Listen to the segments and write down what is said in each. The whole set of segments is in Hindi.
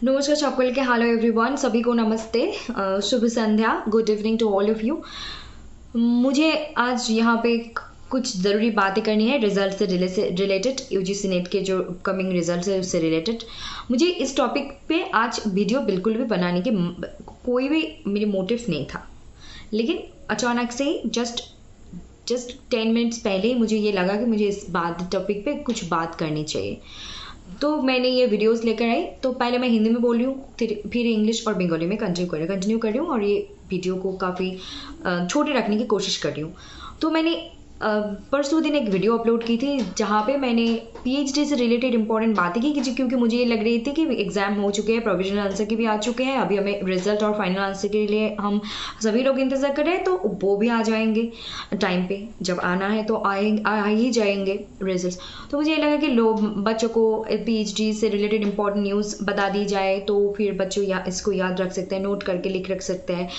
नमस्कार चौकल के हेलो एवरीवन, सभी को नमस्ते, शुभ संध्या, good evening to all of you. मुझे आज यहाँ पे कुछ ज़रूरी बातें करनी है रिजल्ट से रिलेटेड, यूजीसी नेट के जो कमिंग रिजल्ट है उससे रिलेटेड। मुझे इस टॉपिक पे आज वीडियो बिल्कुल भी बनाने की कोई भी मेरी मोटिव नहीं था, लेकिन अचानक से जस्ट 10 मिनट्स पहले ही मुझे ये लगा कि मुझे इस टॉपिक पे कुछ बात करनी चाहिए, तो मैंने ये वीडियोस लेकर आई। तो पहले मैं हिंदी में बोल रही हूँ, फिर इंग्लिश और बंगाली में कंटिन्यू कर रही हूँ और ये वीडियो को काफ़ी छोटे रखने की कोशिश कर रही हूँ। तो मैंने परसों दिन एक वीडियो अपलोड की थी जहाँ पे मैंने पीएचडी से रिलेटेड इंपॉर्टेंट बातें की, क्योंकि मुझे ये लग रही थी कि एग्ज़ाम हो चुके हैं, प्रोविजनल आंसर के भी आ चुके हैं, अभी हमें रिजल्ट और फाइनल आंसर के लिए हम सभी लोग इंतज़ार कर रहे हैं, तो वो भी आ जाएंगे टाइम पे, जब आना है तो आ ही जाएंगे रिजल्ट। तो मुझे ये लगा कि बच्चों को पीएचडी से रिलेटेड इंपॉर्टेंट न्यूज़ बता दी जाए, तो फिर बच्चों इसको याद रख सकते हैं, नोट करके लिख रख सकते हैं,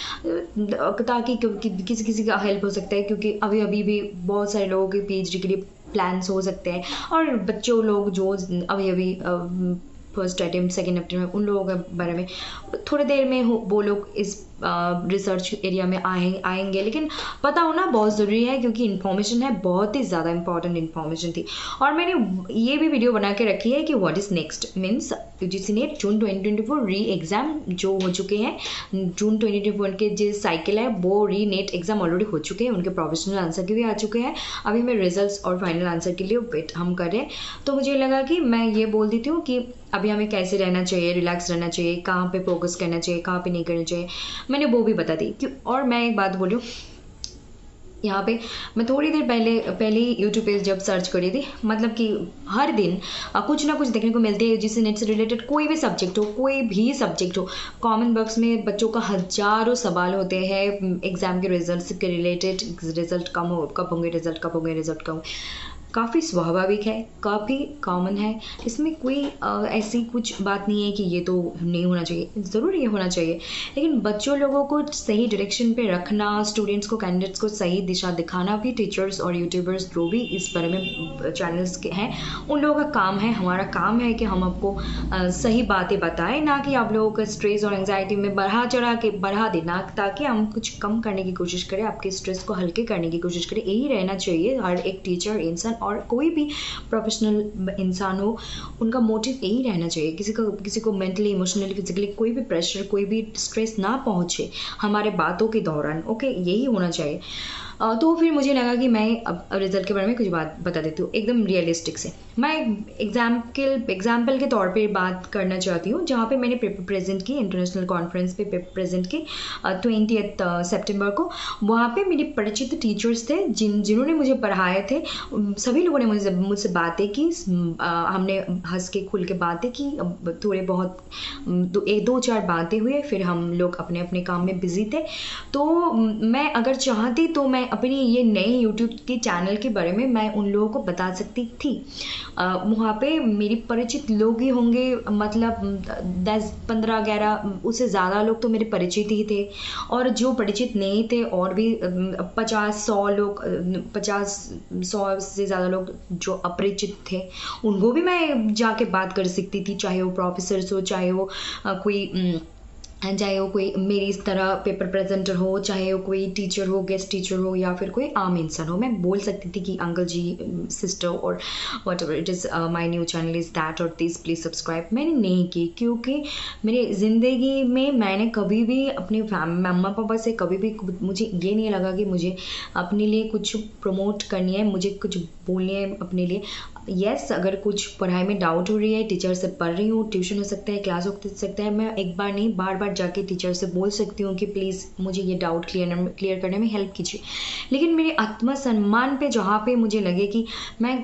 ताकि किसी का हेल्प हो सकता है, क्योंकि अभी भी बहुत सारे लोगों के पीएचडी के लिए प्लान्स हो सकते हैं, और बच्चों लोग जो अभी फर्स्ट अटेम्प्ट सेकेंड अटेम्प्ट में, उन लोगों के बारे में थोड़ी देर में वो लोग इस रिसर्च एरिया में आएंगे, लेकिन पता होना बहुत ज़रूरी है, क्योंकि इन्फॉर्मेशन है, बहुत ही ज़्यादा इंपॉर्टेंट इन्फॉर्मेशन थी। और मैंने ये भी वीडियो बना के रखी है कि what is next, means UGC net जून 2024 री एग्ज़ाम जो हो चुके हैं, जून 2024 के जो साइकिल है वो री नेट एग्ज़ाम ऑलरेडी हो चुके हैं, उनके प्रोफेशनल आंसर के भी आ चुके हैं, अभी मैं रिजल्ट और फाइनल आंसर के लिए वेट हम कर रहे हैं। तो मुझे लगा कि मैं ये बोल देती हूँ कि अभी हमें कैसे रहना चाहिए, रिलैक्स रहना चाहिए, कहाँ पे फोकस करना चाहिए, कहाँ पे नहीं करना चाहिए, मैंने वो भी बता दी। क्यों? और मैं एक बात बोलूँ, यहाँ पे मैं थोड़ी देर पहले ही यूट्यूब पे जब सर्च करी थी, मतलब कि हर दिन कुछ ना कुछ देखने को मिलती है यूजीसी नेट से रिलेटेड, कोई भी सब्जेक्ट हो, कोई भी सब्जेक्ट हो, कमेंट बॉक्स में बच्चों का हजारों सवाल होते हैं एग्ज़ाम के रिजल्ट के रिलेटेड, रिजल्ट कब होंगे, रिजल्ट कब होंगे, रिजल्ट कब। काफ़ी स्वाभाविक है, काफ़ी कॉमन है, इसमें कोई ऐसी कुछ बात नहीं है कि ये तो नहीं होना चाहिए, ज़रूर ये होना चाहिए, लेकिन बच्चों लोगों को सही डायरेक्शन पे रखना, स्टूडेंट्स को, कैंडिडेट्स को सही दिशा दिखाना भी टीचर्स और यूट्यूबर्स जो भी इस बारे में चैनल्स के हैं, उन लोगों का काम है। हमारा काम है कि हम आपको सही बातें बताएं, ना कि आप लोगों का स्ट्रेस और एंग्जाइटी में बढ़ा देना, ताकि हम कुछ कम करने की कोशिश करें, आपके स्ट्रेस को हल्के करने की कोशिश करें। यही रहना चाहिए हर एक टीचर, इंसान और कोई भी प्रोफेशनल इंसान हो, उनका मोटिव यही रहना चाहिए, किसी को मेंटली, इमोशनली, फिजिकली कोई भी प्रेशर, कोई भी स्ट्रेस ना पहुंचे हमारे बातों के दौरान। ओके, यही होना चाहिए। तो फिर मुझे लगा कि मैं अब रिजल्ट के बारे में कुछ बात बता देती हूँ एकदम रियलिस्टिक से। मैं एग्जाम्पल के तौर पे बात करना चाहती हूँ, जहाँ पे मैंने पेपर प्रेजेंट की, इंटरनेशनल कॉन्फ्रेंस पे पेपर प्रेजेंट की 20 सितंबर को। वहाँ पे मेरे परिचित टीचर्स थे जिन्होंने मुझे पढ़ाए थे, सभी लोगों ने मुझसे बातें की, हमने हंस के खुल के बातें की, थोड़े बहुत 2-4 बातें हुए, फिर हम लोग अपने अपने काम में बिजी थे। तो मैं अगर चाहती तो मैं अपनी ये नए यूट्यूब के चैनल के बारे में मैं उन लोगों को बता सकती थी। वहाँ पे मेरे परिचित लोग ही होंगे, मतलब 10, 15, 11, उससे ज़्यादा लोग तो मेरे परिचित ही थे, और जो परिचित नहीं थे और भी 50-100 लोग, 50-100 से ज़्यादा लोग जो अपरिचित थे, उनको भी मैं जाके बात कर सकती थी, चाहे वो प्रोफेसर्स हो, चाहे वो कोई मेरी इस तरह पेपर प्रेजेंटर हो, चाहे वो कोई टीचर हो, गेस्ट टीचर हो, या फिर कोई आम इंसान हो। मैं बोल सकती थी कि अंकल जी, सिस्टर, और what ever it is, my new channel is that और दिस, प्लीज़ सब्सक्राइब। मैंने नहीं की, क्योंकि मेरी ज़िंदगी में मैंने कभी भी अपने मम्मा पापा से कभी भी मुझे ये नहीं लगा कि मुझे अपने लिए कुछ प्रमोट करनी है, मुझे कुछ बोलनी है अपने लिए। यस, अगर कुछ पढ़ाई में डाउट हो रही है, टीचर से पढ़ रही हूँ, ट्यूशन हो सकता है, क्लास हो सकता है, मैं एक बार नहीं बार जाके टीचर से बोल सकती हूँ कि प्लीज़ मुझे ये डाउट क्लियर करने में हेल्प कीजिए। लेकिन मेरे आत्मसम्मान पे जहाँ पे मुझे लगे कि मैं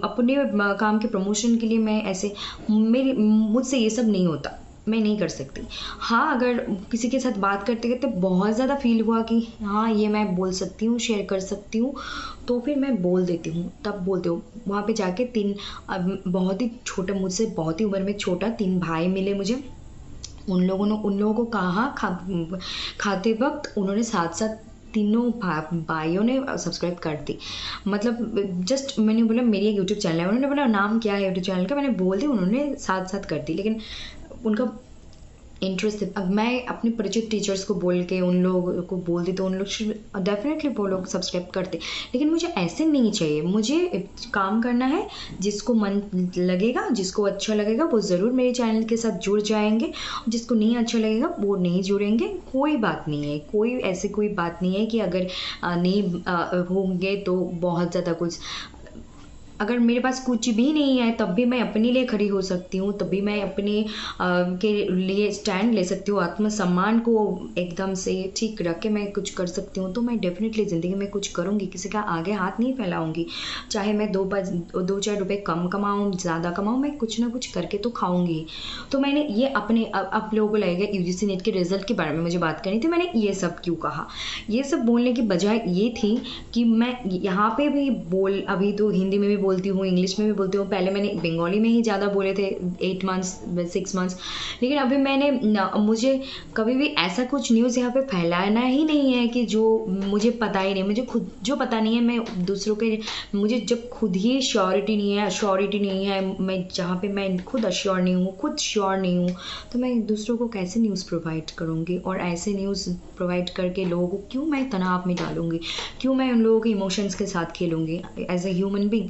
अपने काम के प्रमोशन के लिए मैं ऐसे, मुझसे ये सब नहीं होता, मैं नहीं कर सकती। हाँ, अगर किसी के साथ बात करते करते बहुत ज़्यादा फील हुआ कि हाँ ये मैं बोल सकती हूँ, शेयर कर सकती हूँ, तो फिर मैं बोल देती हूँ, तब बोलते हो। वहाँ पे जाके 3 बहुत ही छोटा, मुझसे बहुत ही उम्र में छोटा 3 भाई मिले मुझे। उन लोगों को कहा खाते वक्त उन्होंने साथ तीनों भाइयों ने सब्सक्राइब कर दी। मतलब जस्ट मैंने बोला मेरी एक यूट्यूब चैनल है, उन्होंने बोला नाम क्या है यूट्यूब चैनल का, मैंने बोल दी, उन्होंने साथ कर दी। लेकिन उनका इंटरेस्ट। अब मैं अपने परिचित टीचर्स को बोल के उन लोगों को बोलती तो उन लोग डेफिनेटली वो लोग सब्सक्राइब करते, लेकिन मुझे ऐसे नहीं चाहिए। मुझे काम करना है, जिसको मन लगेगा, जिसको अच्छा लगेगा वो ज़रूर मेरे चैनल के साथ जुड़ जाएंगे, जिसको नहीं अच्छा लगेगा वो नहीं जुड़ेंगे। कोई बात नहीं है, कोई ऐसी कोई बात नहीं है कि अगर नहीं होंगे तो बहुत ज़्यादा कुछ। अगर मेरे पास कुछ भी नहीं है तब भी मैं अपने लिए खड़ी हो सकती हूँ, तभी मैं अपने के लिए स्टैंड ले सकती हूँ। आत्मसम्मान को एकदम से ठीक रख के मैं कुछ कर सकती हूँ, तो मैं डेफिनेटली ज़िंदगी में कुछ करूँगी, किसी का आगे हाथ नहीं फैलाऊँगी। चाहे मैं 2-4 रुपये कम कमाऊँ, ज़्यादा कमाऊँ, मैं कुछ ना कुछ करके तो खाऊँगी। तो मैंने ये अपने आप लोगों को लगेगा UGC नेट के रिज़ल्ट के बारे में मुझे बात करनी थी। मैंने ये सब क्यों कहा, ये सब बोलने की वजह ये थी कि मैं यहाँ पे भी अभी तो हिंदी में भी बोलती हूँ, इंग्लिश में भी बोलती हूँ। पहले मैंने बंगाली में ही ज़्यादा बोले थे 8 मंथ्स 6 मंथ्स, लेकिन अभी मुझे कभी भी ऐसा कुछ न्यूज़ यहाँ पे फैलाना ही नहीं है कि जो मुझे पता ही नहीं, मुझे खुद जो पता नहीं है मैं दूसरों के, मुझे जब खुद ही श्योरिटी नहीं है, मैं जहाँ पे मैं खुद अश्योर नहीं हूँ, खुद श्योर नहीं हूँ, तो मैं दूसरों को कैसे न्यूज़ प्रोवाइड करूँगी। और ऐसे न्यूज़ प्रोवाइड करके लोगों को क्यों मैं तनाव में डालूँगी, क्यों मैं उन लोगों के इमोशंस के साथ खेलूँगी। एज ए ह्यूमन बीइंग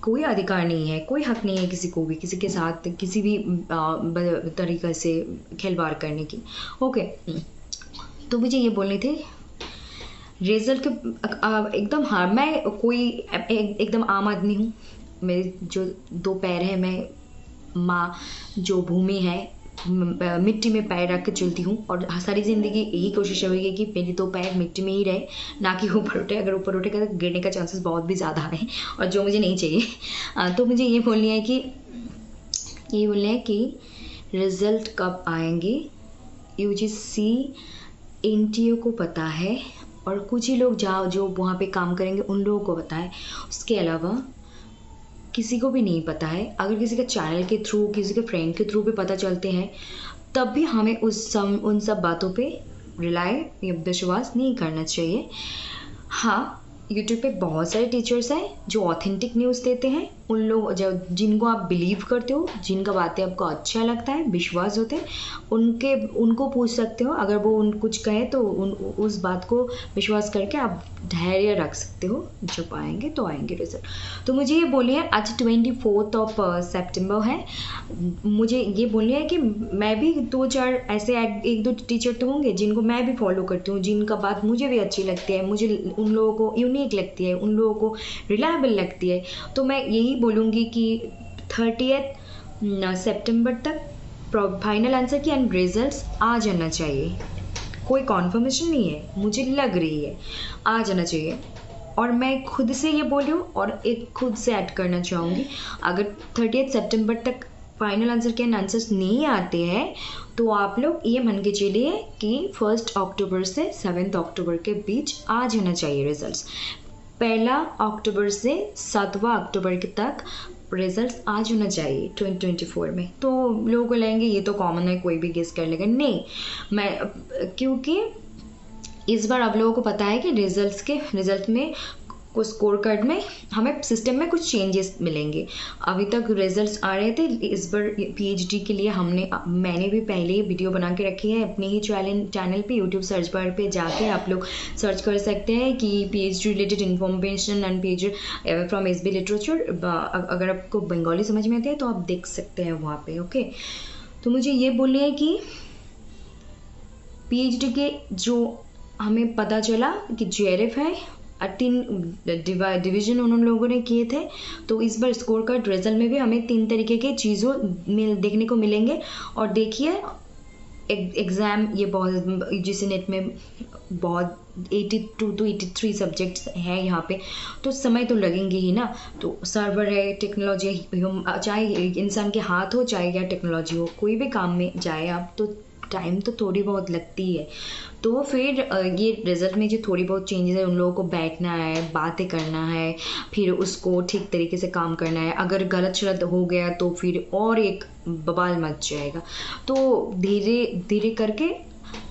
कोई अधिकार नहीं है, कोई हक नहीं है किसी को भी किसी के साथ किसी भी तरीक़े से खिलवाड़ करने की। ओके, तो मुझे ये बोलनी थी रिजल्ट के एकदम। हाँ, मैं कोई एकदम आम आदमी हूँ। मेरे जो 2 पैर हैं, मैं माँ जो भूमि है, मिट्टी में पैर रख के चलती हूँ, और सारी ज़िंदगी यही कोशिश रहेगी कि मेरी 2 पैर मिट्टी में ही रहे, ना कि ऊपर उठे। अगर ऊपर उठेगा तो गिरने का चांसेस बहुत भी ज़्यादा है, और जो मुझे नहीं चाहिए। तो मुझे ये बोलना है कि रिज़ल्ट कब आएंगे UGC NTO को पता है, और कुछ ही लोग जो वहाँ पे काम करेंगे उन लोगों को पता है। उसके अलावा किसी को भी नहीं पता है। अगर किसी के चैनल के थ्रू, किसी के फ्रेंड के थ्रू भी पता चलते हैं, तब भी हमें उन सब बातों पे रिलाई या विश्वास नहीं करना चाहिए। हाँ, यूट्यूब पे बहुत सारे टीचर्स हैं जो ऑथेंटिक न्यूज़ देते हैं। उन लोग जिनको आप बिलीव करते हो, जिनका बातें आपको अच्छा लगता है, विश्वास होते हैं, उनको पूछ सकते हो। अगर वो कुछ कहे तो उस बात को विश्वास करके आप धैर्य रख सकते हो। जब आएंगे तो आएंगे रिजल्ट। तो मुझे ये बोलिए, आज 24 सितंबर है। मुझे ये बोलिए कि मैं भी 2-4 ऐसे 1-2 टीचर तो होंगे जिनको मैं भी फॉलो करती हूँ, जिनका बात मुझे भी अच्छी लगती है, मुझे उन लोगों को यूनिक लगती है, उन लोगों को रिलायबल लगती है। तो मैं यही बोलूँगी कि 30 सितंबर तक फाइनल आंसर की एंड रिजल्ट्स आ जाना चाहिए। कोई कॉन्फर्मेशन नहीं है, मुझे लग रही है आ जाना चाहिए। और मैं खुद से ये बोली हूँ, और एक खुद से ऐड करना चाहूँगी, अगर 30 सितंबर तक फाइनल आंसर के आंसर्स नहीं आते हैं तो आप लोग ये मान के चलिए कि 1 अक्टूबर से 7 अक्टूबर के बीच आ जाना चाहिए रिजल्ट्स। 1 अक्टूबर से 7 अक्टूबर तक रिजल्ट्स आ जाना चाहिए 2024 में। तो लोगों को लगेंगे ये तो कॉमन है, कोई भी गेस कर लेगा। नहीं, क्योंकि इस बार आप लोगों को पता है कि रिजल्ट में कुछ स्कोर कार्ड में हमें सिस्टम में कुछ चेंजेस मिलेंगे। अभी तक रिजल्ट्स आ रहे थे, इस बार PhD के लिए मैंने भी पहले ही वीडियो बना के रखी है अपने ही चैनल पे। यूट्यूब सर्च बार पे जाके आप लोग सर्च कर सकते हैं कि PhD related information and PhD from SB literature. अगर आपको बंगाली समझ में आती है तो आप देख सकते हैं वहाँ पे। ओके, तो मुझे ये बोलिए कि PhD के जो हमें पता चला कि JRF है, 3 डिवीज़न उन लोगों ने किए थे। तो इस बार स्कोर कार्ड रिजल्ट में भी हमें 3 तरीके के चीज़ों देखने को मिलेंगे। और देखिए एग्ज़ाम ये बहुत UGC नेट में बहुत 82 to 83 सब्जेक्ट्स हैं यहाँ पे, तो समय तो लगेंगे ही ना। तो सर्वर है, टेक्नोलॉजी, चाहे इंसान के हाथ हो चाहे या टेक्नोलॉजी हो, कोई भी काम में जाए आप तो टाइम तो थोड़ी बहुत लगती है। तो फिर ये रिज़ल्ट में जो थोड़ी बहुत चेंजेस है, उन लोगों को बैठना है, बातें करना है, फिर उसको ठीक तरीके से काम करना है। अगर गलत शलत हो गया तो फिर और एक बवाल मच जाएगा। तो धीरे धीरे करके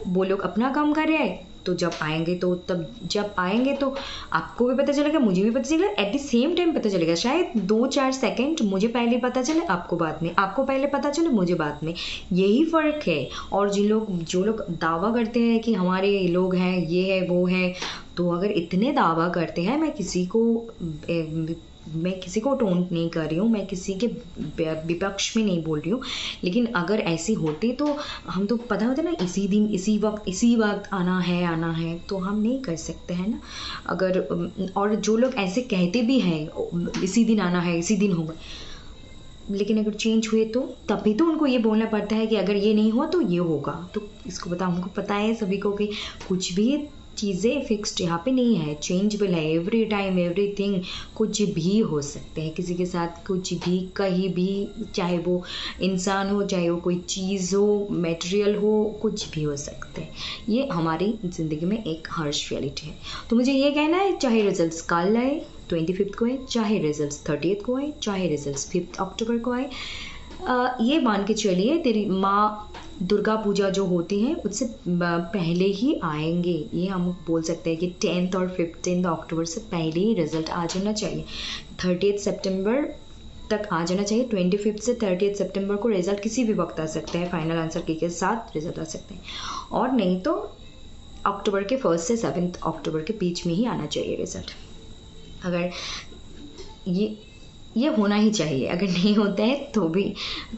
वो लोग अपना काम कर रहे हैं, तो जब आएंगे तो तब जब आएंगे तो आपको भी पता चलेगा, मुझे भी पता चलेगा, एट द सेम टाइम पता चलेगा। शायद 2-4 सेकंड मुझे पहले पता चले, आपको बाद में, आपको पहले पता चले, मुझे बाद में, यही फ़र्क है। और जो लोग दावा करते हैं कि हमारे लोग हैं, ये है वो है, तो अगर इतने दावा करते हैं, मैं किसी को टोंट नहीं कर रही हूँ, मैं किसी के विपक्ष में नहीं बोल रही हूँ, लेकिन अगर ऐसी होती तो हम तो पता होता ना, इसी दिन इसी वक्त आना है, तो हम नहीं कर सकते हैं ना। अगर और जो लोग ऐसे कहते भी हैं इसी दिन आना है, इसी दिन होगा, लेकिन अगर चेंज हुए तो तभी तो उनको ये बोलना पड़ता है कि अगर ये नहीं हुआ तो ये होगा। तो इसको हमको पता है सभी को कि कुछ भी चीज़ें फिक्स्ड यहाँ पे नहीं है, चेंजेबल है, एवरी टाइम एवरीथिंग, कुछ भी हो सकते हैं किसी के साथ, कुछ भी कहीं भी, चाहे वो इंसान हो, चाहे वो कोई चीज़ हो, मटेरियल हो, कुछ भी हो सकते हैं। ये हमारी ज़िंदगी में एक हार्श रियलिटी है। तो मुझे ये कहना है, चाहे रिजल्ट्स कल आए 25 को आए, चाहे रिजल्ट्स 30 को आए, चाहे रिजल्ट्स 5 अक्टूबर को आए, ये मान के चलिए तेरी माँ दुर्गा पूजा जो होती है उससे पहले ही आएंगे। ये हम बोल सकते हैं कि 10th और 15th अक्टूबर से पहले ही रिजल्ट आ जाना चाहिए, 30th सितंबर तक आ जाना चाहिए। 25 से 30th सितंबर को रिजल्ट किसी भी वक्त आ सकते हैं, फाइनल आंसर के साथ रिजल्ट आ सकते हैं, और नहीं तो अक्टूबर के 1 से 7 अक्टूबर के बीच में ही आना चाहिए रिजल्ट। अगर ये होना ही चाहिए, अगर नहीं होता है तो भी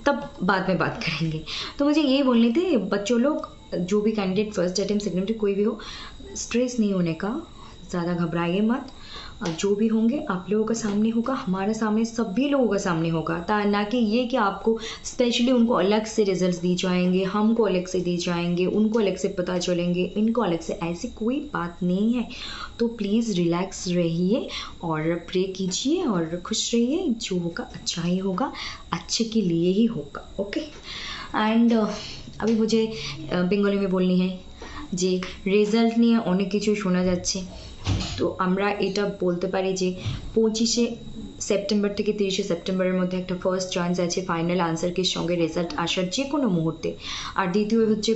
तब बाद में बात करेंगे। तो मुझे यही बोलनी थी, बच्चों लोग, जो भी candidate first attempt second attempt कोई भी हो, स्ट्रेस नहीं होने का, ज़्यादा घबराइए मत। जो भी होंगे आप लोगों के सामने होगा, हमारे सामने, सभी लोगों के सामने होगा, ना कि ये कि आपको स्पेशली उनको अलग से रिजल्ट्स दी जाएंगे, हमको अलग से दी जाएंगे, उनको अलग से पता चलेंगे, इनको अलग से, ऐसी कोई बात नहीं है। तो प्लीज़ रिलैक्स रहिए और प्रे कीजिए और खुश रहिए, जो होगा अच्छा ही होगा, अच्छे के लिए ही होगा। ओके, एंड अभी मुझे बेंगली में बोलनी है যে রেজাল্ট নিয়ে অনেক কিছু শোনা যাচ্ছে, তো আমরা এটা বলতে পারি যে 25শে সেপ্টেম্বর থেকে 30শে সেপ্টেম্বরের মধ্যে একটা ফার্স্ট চান্স আছে ফাইনাল আনসারকির সঙ্গে রেজাল্ট আসার যে কোনো মুহূর্তে, আর দ্বিতীয় হচ্ছে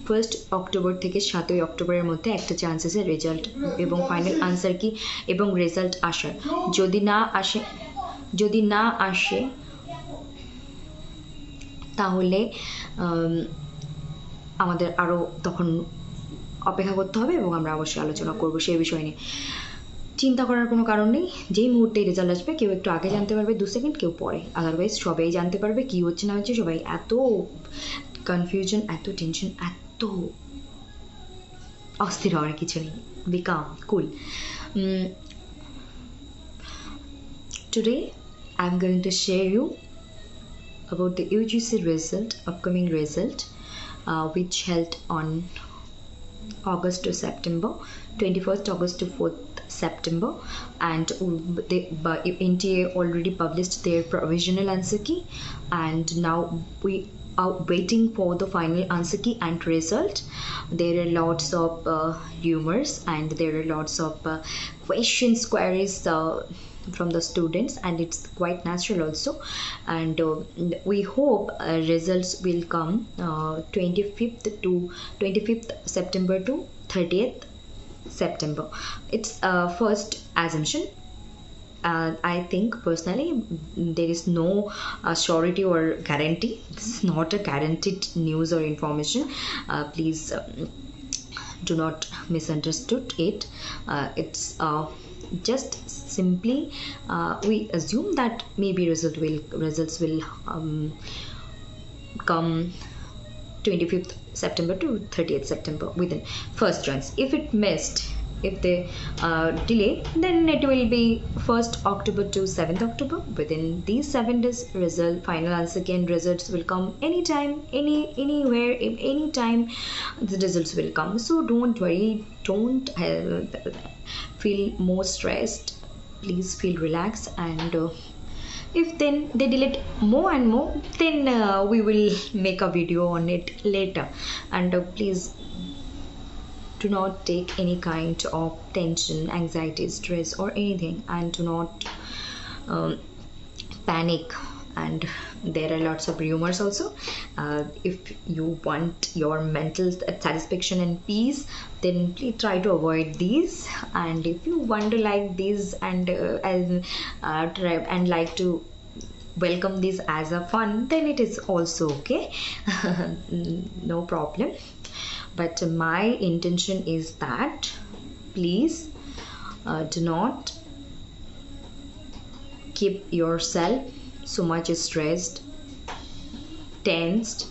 1 অক্টোবর থেকে 7 অক্টোবরের মধ্যে একটা চান্স আছে রেজাল্ট এবং ফাইনাল আনসার কি এবং রেজাল্ট আসার। যদি না আসে তাহলে আমাদের আরও তখন অপেক্ষা করতে হবে এবং আমরা অবশ্যই আলোচনা করব সেই বিষয় নিয়ে। চিন্তা করার কোনো কারণ নেই, যেই মুহূর্তে রেজাল্ট আসবে কেউ একটু আগে জানতে পারবে 2 সেকেন্ড, কেউ পরে, আদারওয়াইজ সবাই জানতে পারবে কী হচ্ছে না হচ্ছে। সবাই এত কনফিউশন, এত টেনশন, এত অস্থির হওয়ার কিছু নেই। Be calm, cool. Today I'm going to share you about the UGC result, upcoming result, which held on August to September, 21st August to 4th September, and NTA already published their provisional answer key, and now we are waiting for the final answer key and result. There are lots of rumors and there are lots of questions, queries from the students, and it's quite natural also, and we hope results will come 25th September to 30th September. It's first assumption. I think personally there is no surety or guarantee. This is not a guaranteed news or information. Please do not misunderstood it. It's just simply we assume that maybe results will come 25th September to 30th September within first runs. If it missed, if they delay, then it will be 1st October to 7th October. Within these 7 days, final answer key and results will come anytime, anywhere, anytime the results will come. So don't worry, don't feel more stressed, please feel relaxed, and if then they delete more and more, then we will make a video on it later, and please do not take any kind of tension, anxiety, stress or anything, and do not panic, and there are lots of rumors also. If you want your mental satisfaction and peace, then please try to avoid these. And if you want to like these and try and like to welcome this as a fun, then it is also okay. No problem. But my intention is that please do not keep yourself so much stressed, tensed.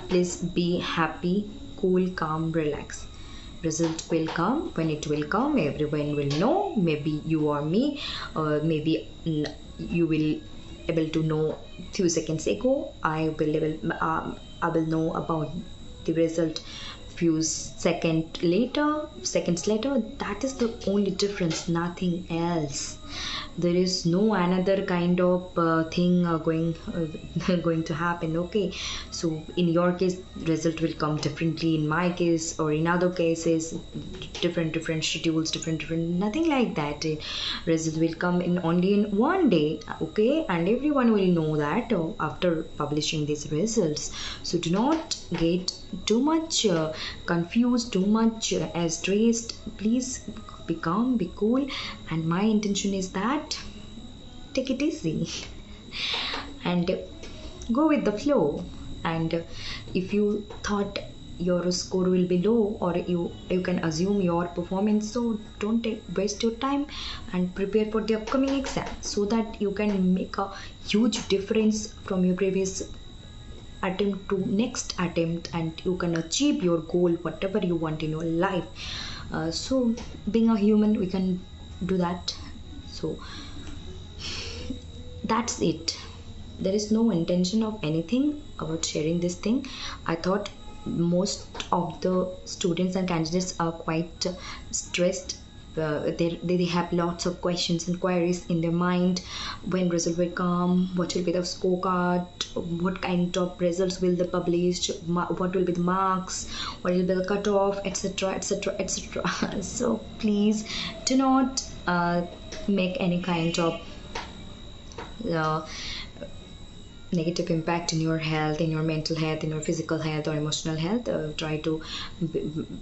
Please be happy, cool, calm, relax. Result will come when it will come. Everyone will know. Maybe you or me, maybe you will able to know few seconds ago. I will know about the result few seconds later. That is the only difference, nothing else. There is no another kind of thing going to happen. Okay, so in your case result will come differently, in my case or in other cases different schedules, different nothing like that. Result will come in only in one day. Okay, and everyone will know that after publishing these results. So do not get too much confused, too much stressed. Please be calm, be cool. And my intention is that take it easy and go with the flow. And if you thought your score will be low, or you can assume your performance, so don't waste your time and prepare for the upcoming exam, so that you can make a huge difference from your previous attempt to next attempt, and you can achieve your goal, whatever you want in your life. So being a human, we can do that. So that's it. There is no intention of anything about sharing this thing. I thought most of the students and candidates are quite stressed. They have lots of questions and queries in their mind. When result will come, what will be the scorecard, what kind of results will they publish, what will be the marks, what will be the cutoff, etc, etc, etc. So please do not make any kind of negative impact in your health, in your mental health, in your physical health or emotional health. Try to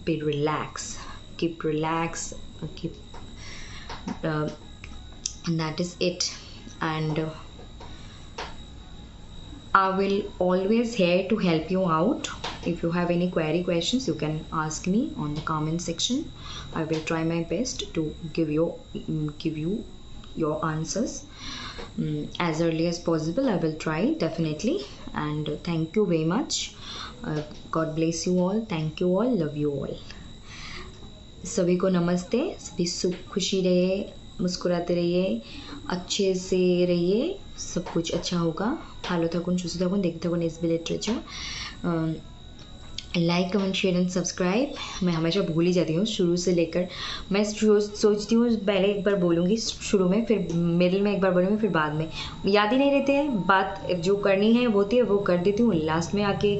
be relaxed, keep relaxed, keep and that is it. And I will always here to help you out. If you have any questions, you can ask me on the comment section. I will try my best to give you your answers as early as possible. I will try, definitely. And thank you very much. God bless you all. Thank you all. Love you all. सभी को नमस्ते. सभी सुख खुशी रहिए, मुस्कुराते रहिए, अच्छे से रहिए, सब कुछ अच्छा होगा. ভালো থাকুন, সুস্থ থাকুন, দেখতে থাকুন SB literature. Like, comment, share and subscribe. मैं हमेशा भूल ही जाती हूँ शुरू से लेकर. मैं सोचती हूँ पहले एक बार बोलूँगी शुरू में, फिर मिडिल में एक बार बोलूँगी, फिर बाद में याद ही नहीं रहते हैं. बात जो करनी है होती है वो कर देती हूँ, लास्ट में आके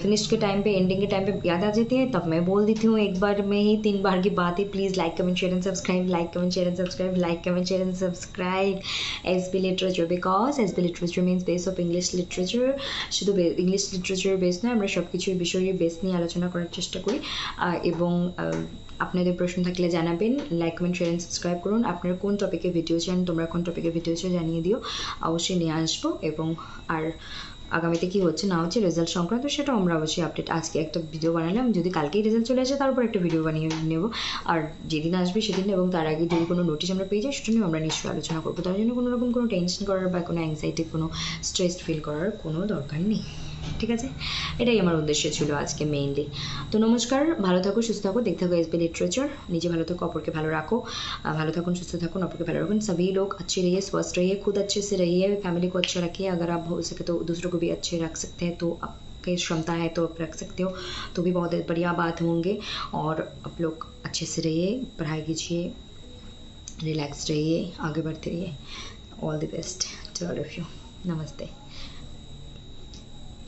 फिनिश के टाइम पे, एंडिंग के टाइम पे याद आ जाती है, तब मैं बोल देती हूँ एक बार में ही. 3 बार की बात है. Please like, comment, share and subscribe. Like, comment, share and subscribe. Like, comment, share and subscribe. SB literature, because SB literature means base of English literature. শুধু ইংলিশ লিটারেচার বেস নয়, আমরা সব কিছু বিষয়ে বেস নিয়ে আলোচনা করার চেষ্টা করি. এবং আপনাদের প্রশ্ন থাকলে জানাবেন. Like, comment, share and subscribe করুন. আপনারা কোন টপিকে ভিডিও চান, তোমরা কোন টপিকে ভিডিও চাও জানিয়ে দিও, অবশ্যই নিয়ে আসবো. এবং আর আগামীতে কী হচ্ছে না হচ্ছে রেজাল্ট সংক্রান্ত, সেটাও আমরা অবশ্যই আপডেট. আজকে একটা ভিডিও বানালাম, যদি কালকেই রেজাল্ট চলে আসে তারপর একটা ভিডিও বানিয়ে নেব. আর যেদিন আসবে সেদিন, এবং তার আগে যদি কোনো নোটিশ আমরা পেয়ে যাই, সেটা নিয়ে আমরা নিশ্চয়ই আলোচনা করবো. তার জন্য কোনো রকম কোনো টেনশন করার বা কোনো অ্যাংজাইটি, কোনো স্ট্রেস ফিল করার কোনো দরকার নেই. ঠিক আছে, এটাই আমার উদ্দেশ্য ছিল আজকে মেইনলি. তো নমস্কার, ভালো থাকো, সুস্থ থাকো, দেখতে থাকো एसबी लिटरेचर. নিজে ভালো থাকো, অপরকে ভালো রাখো. ভালো থাকুন, সুস্থ থাকুন, অপরকে ভালো রাখুন. सभी लोग अच्छे रहिए, स्वस्थ रहिए, खुद अच्छे से रहिए, फैमिली को अच्छा रखिए. अगर आप हो सके तो दूसरों को भी अच्छे रख सकते हैं, तो आपकी क्षमता है तो आप रख सकते हो, तो भी बहुत बढ़िया बात होंगे. और आप लोग अच्छे से रहिए, पढ़ाई कीजिए, रिलैक्स रहिए, आगे बढ़ते रहिए. All the best to all of you. नमस्ते.